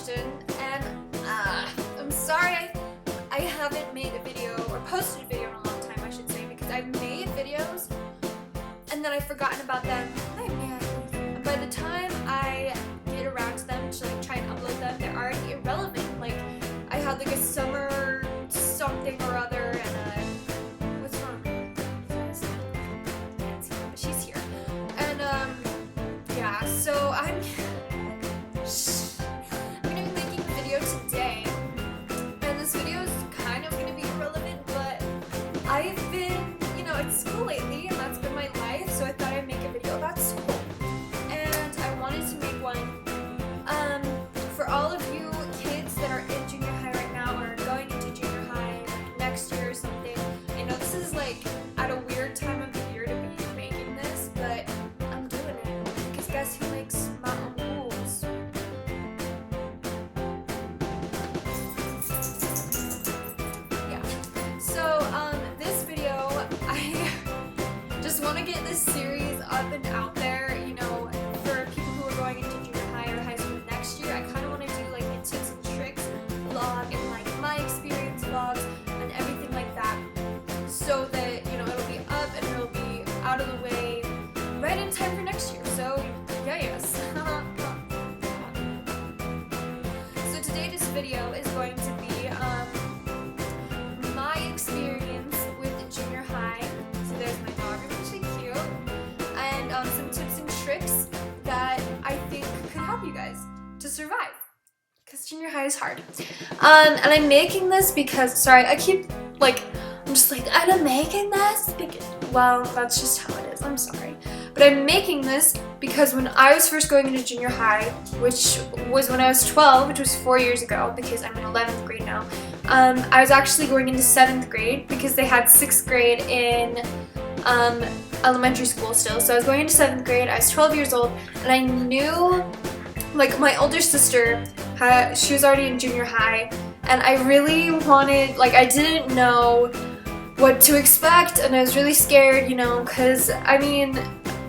Ashton, and I'm sorry I haven't made a video or posted a video in a long time, I should say, because I've made videos and then I've forgotten about them. And by the time I get around to them to like try and upload them, they're already irrelevant. Like I had like a summer something or other, and what's wrong? Can't see her, but she's here. And yeah, so I'm gonna be making a video today, and this video is kind of gonna be irrelevant, but I've been, at school lately, and that's been my life, so I thought I'd make a video about school. And I wanted to make one for all of you kids that are in junior high right now, or going into junior high like next year or something. I know this is like at a weird time of the year to be making this, but I'm doing it because guess who makes my own rules? Yeah. So this video, I just want to get this series up and out there, for people who are going into junior high or high school next year. I kind of want to do like a tips and tricks vlog and like my experience vlogs and everything like that, so that it'll be up and it'll be out of the way right in time for next year. So yes. So today this video is going to be my experience with junior high. So there's my dog, it's actually cute, and some tips and tricks that I think could help you guys to survive, because junior high is hard. And I'm making this because, I'm just like, I'm making this because, well, that's just how it is, I'm sorry. But I'm making this because when I was first going into junior high, which was when I was 12, which was 4 years ago, because I'm in 11th grade now, I was actually going into 7th grade because they had 6th grade in elementary school still. So I was going into 7th grade, I was 12 years old, and I knew, like, my older sister, she was already in junior high, and I really wanted, I didn't know what to expect, and I was really scared, because,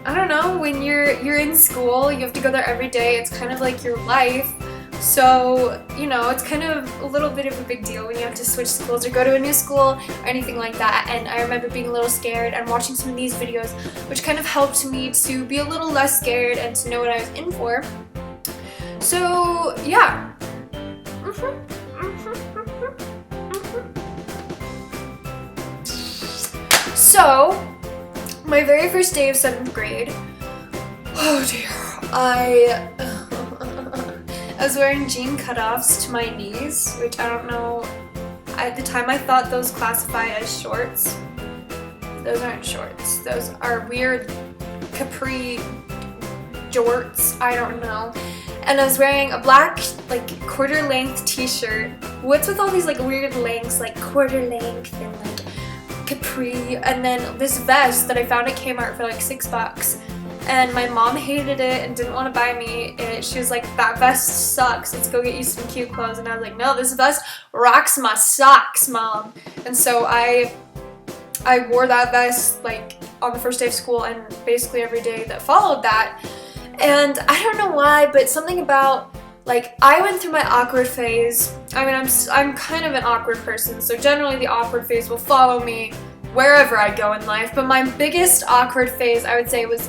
I don't know, when you're in school, you have to go there every day, it's kind of like your life. So, it's kind of a little bit of a big deal when you have to switch schools or go to a new school or anything like that. And I remember being a little scared and watching some of these videos, which kind of helped me to be a little less scared and to know what I was in for. So, yeah. So, my very first day of 7th grade, oh dear, I was wearing jean cutoffs to my knees, which I don't know, at the time I thought those classified as shorts. Those aren't shorts, those are weird capri jorts, I don't know. And I was wearing a black, quarter length t-shirt. What's with all these weird lengths, quarter length and capri, and then this vest that I found at Kmart for $6. And my mom hated it and didn't want to buy me it. She was like, that vest sucks, let's go get you some cute clothes. And I was like, no, this vest rocks my socks, Mom. And so I wore that vest on the first day of school and basically every day that followed that. And I don't know why, but something about, I went through my awkward phase. I'm kind of an awkward person, so generally the awkward phase will follow me wherever I go in life. But my biggest awkward phase, I would say, was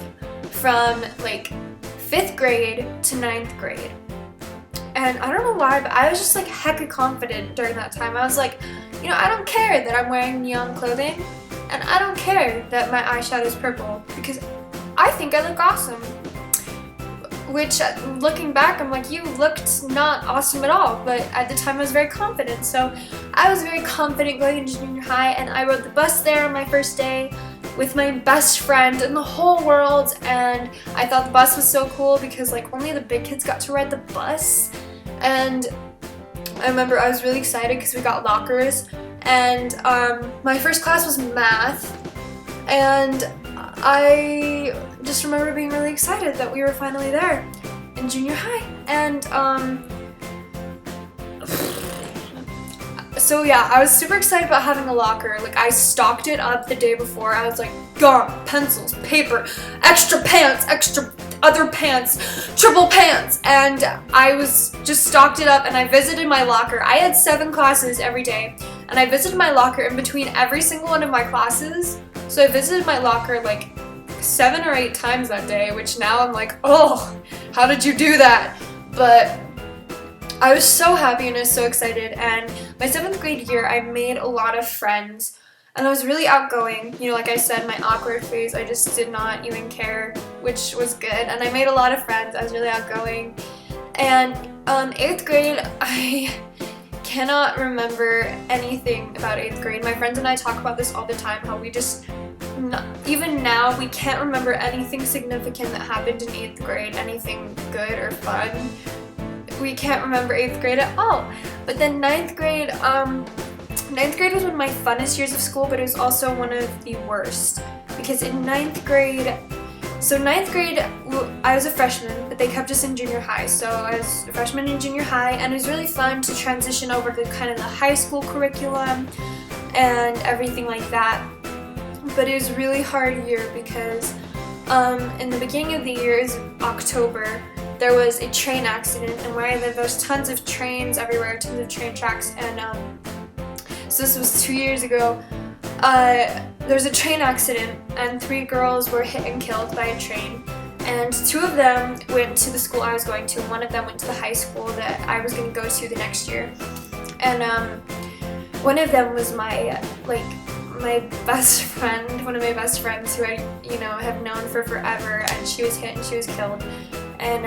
from 5th grade to 9th grade. And I don't know why, but I was just hecka confident during that time. I was like, I don't care that I'm wearing neon clothing, and I don't care that my eyeshadow is purple, because I think I look awesome. Which, looking back, I'm like, you looked not awesome at all, but at the time I was very confident. So I was very confident going into junior high, and I rode the bus there on my first day with my best friend in the whole world, and I thought the bus was so cool because only the big kids got to ride the bus. And I remember I was really excited because we got lockers, and my first class was math, and I just remember being really excited that we were finally there in junior high. And so yeah, I was super excited about having a locker. I stocked it up the day before. I was like, gum, pencils, paper, extra pants, extra other pants, triple pants, and I was just stocked it up and I visited my locker. I had 7 classes every day and I visited my locker in between every single one of my classes. So I visited my locker like 7 or 8 times that day, which now I'm like, oh, how did you do that? But I was so happy and I was so excited, and my 7th grade year I made a lot of friends and I was really outgoing. You know, like I said, my awkward phase, I just did not even care, which was good, and I made a lot of friends. I was really outgoing. And 8th grade, I cannot remember anything about 8th grade. My friends and I talk about this all the time, how we just, even now, we can't remember anything significant that happened in 8th grade, anything good or fun. We can't remember 8th grade at all. But then 9th grade, 9th grade was one of my funnest years of school, but it was also one of the worst. Because in 9th grade, I was a freshman, but they kept us in junior high. So I was a freshman in junior high, and it was really fun to transition over to kind of the high school curriculum and everything like that. But it was a really hard year because in the beginning of the year, it was October, there was a train accident, and where I live, there's tons of trains everywhere, tons of train tracks, and so this was 2 years ago. There was a train accident and 3 girls were hit and killed by a train, and 2 of them went to the school I was going to, and 1 of them went to the high school that I was going to go to the next year. And one of them was my best friend, one of my best friends who I, have known for forever, and she was hit and she was killed. And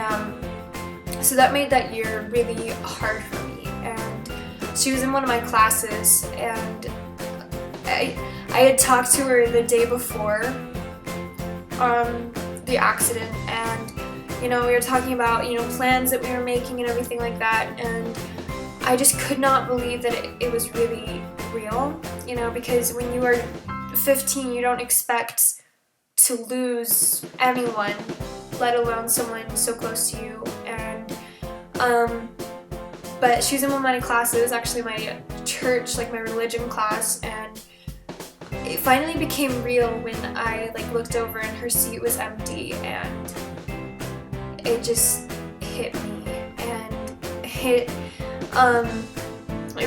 so that made that year really hard for me. And she was in one of my classes, and I had talked to her the day before the accident, and we were talking about plans that we were making and everything like that, and I just could not believe that it was really real, because when you are 15 you don't expect to lose anyone, let alone someone so close to you. And but she was in one of my classes, actually my church, like my religion class, and it finally became real when I looked over and her seat was empty, and it just hit me, and it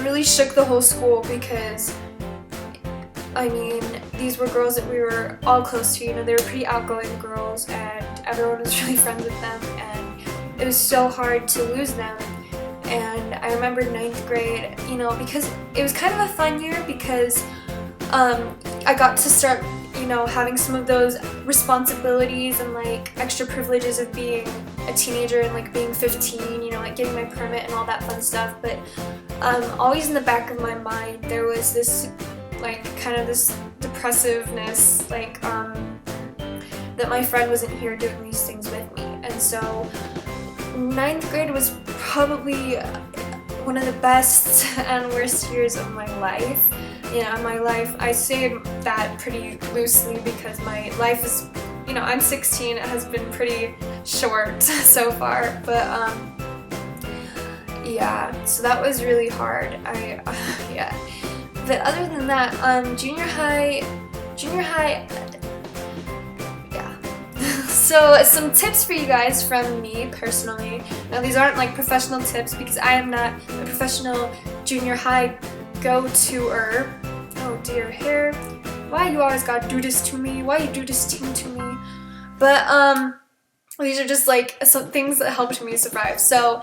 really shook the whole school, because these were girls that we were all close to, they were pretty outgoing girls, and everyone was really friends with them, and it was so hard to lose them. And I remember 9th grade, because it was kind of a fun year, because I got to start, having some of those responsibilities and extra privileges of being a teenager and being 15, getting my permit and all that fun stuff. But always in the back of my mind there was this kind of this depressiveness, that my friend wasn't here doing these things with me. And so 9th grade was probably one of the best and worst years of my life. I say that pretty loosely because my life is, I'm 16, it has been pretty short so far, but yeah, so that was really hard. Yeah. But other than that, junior high, yeah. So some tips for you guys from me personally. Now these aren't professional tips, because I am not a professional junior high go-to-er. Oh dear, hair. Why you always gotta do this to me? Why you do this thing to me? But these are just some things that helped me survive. So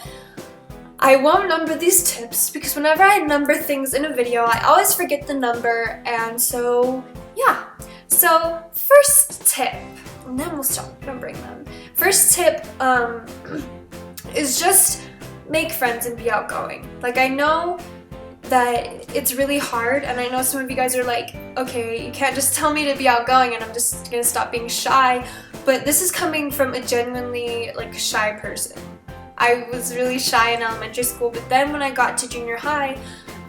I won't number these tips, because whenever I number things in a video, I always forget the number, and so yeah. So first tip, and then we'll stop numbering them. First tip is just make friends and be outgoing. I know that it's really hard, and I know some of you guys are okay, you can't just tell me to be outgoing and I'm just gonna stop being shy, but this is coming from a genuinely shy person. I was really shy in elementary school, but then when I got to junior high,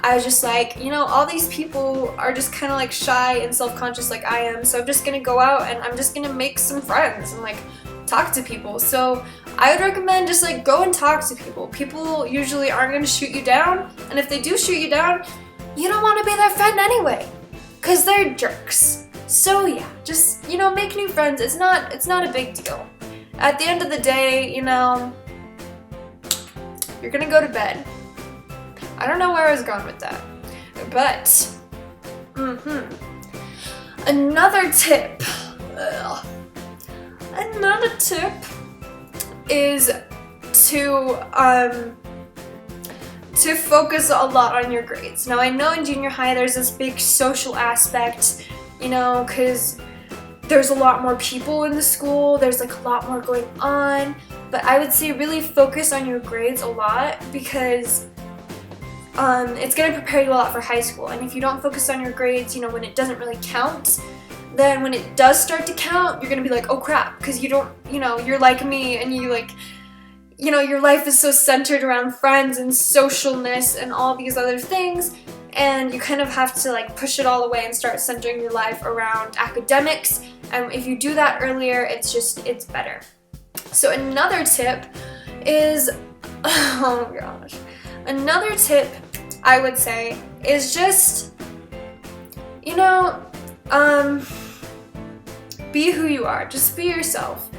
I was just all these people are just kind of shy and self-conscious like I am, so I'm just gonna go out and I'm just gonna make some friends and talk to people. So I would recommend just go and talk to people. People usually aren't going to shoot you down, and if they do shoot you down, you don't want to be their friend anyway, because they're jerks. So yeah, just make new friends. It's not a big deal. at the end of the day, you know, you're gonna go to bed. I don't know where I was going with that, but another tip is to focus a lot on your grades. Now, I know in junior high there's this big social aspect, you know, because there's a lot more people in the school, there's like a lot more going on, but I would say really focus on your grades a lot, because it's going to prepare you a lot for high school. And if you don't focus on your grades, you know, when it doesn't really count, then when it does start to count, you're going to be like, oh crap, because you don't, you know, you're like me, and you like, you know, your life is so centered around friends and socialness and all these other things, and you kind of have to like push it all away and start centering your life around academics. And if you do that earlier, it's better. So another tip is, oh gosh, another tip I would say is just, you know, be who you are. Just be yourself.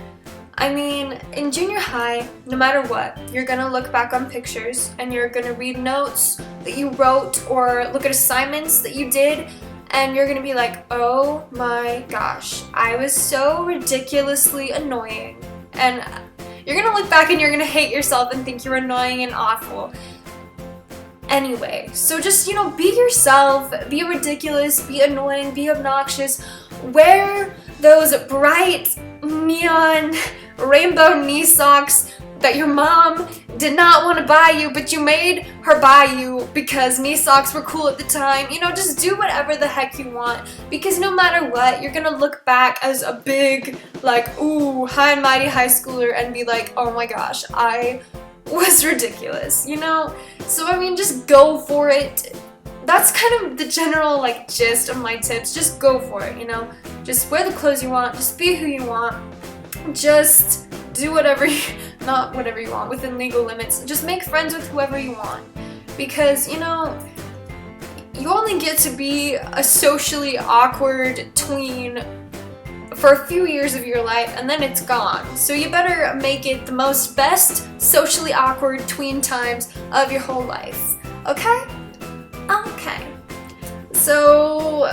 I mean, in junior high, no matter what, you're gonna look back on pictures and you're gonna read notes that you wrote or look at assignments that you did, and you're gonna be like, oh my gosh, I was so ridiculously annoying. And you're gonna look back and you're gonna hate yourself and think you're annoying and awful. Anyway, so just, you know, be yourself, be ridiculous, be annoying, be obnoxious, wear those bright neon rainbow knee socks that your mom did not want to buy you, but you made her buy you because knee socks were cool at the time. You know, just do whatever the heck you want, because no matter what, you're gonna look back as a big, like, ooh, high and mighty high schooler and be like, oh my gosh, I was ridiculous, you know? So I mean, just go for it. That's kind of the general like gist of my tips. Just go for it, you know? Just wear the clothes you want, just be who you want, just do whatever not whatever you want, within legal limits. Just make friends with whoever you want, because, you know, you only get to be a socially awkward tween for a few years of your life, and then it's gone. So you better make it the most best socially awkward tween times of your whole life. Okay? Okay. So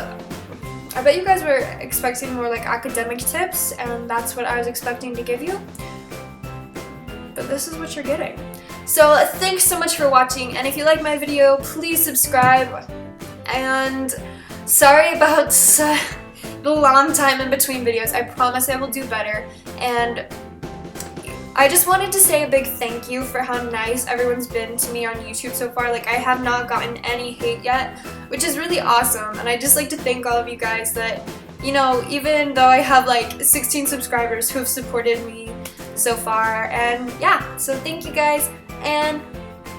I bet you guys were expecting more like academic tips, and that's what I was expecting to give you. But this is what you're getting. So thanks so much for watching, and if you like my video, please subscribe. And sorry about the long time in between videos. I promise I will do better. And I just wanted to say a big thank you for how nice everyone's been to me on YouTube so far. Like, I have not gotten any hate yet, which is really awesome. And I just like to thank all of you guys that, you know, even though I have like 16 subscribers who have supported me so far. And yeah, so thank you guys, and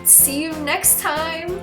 see you next time.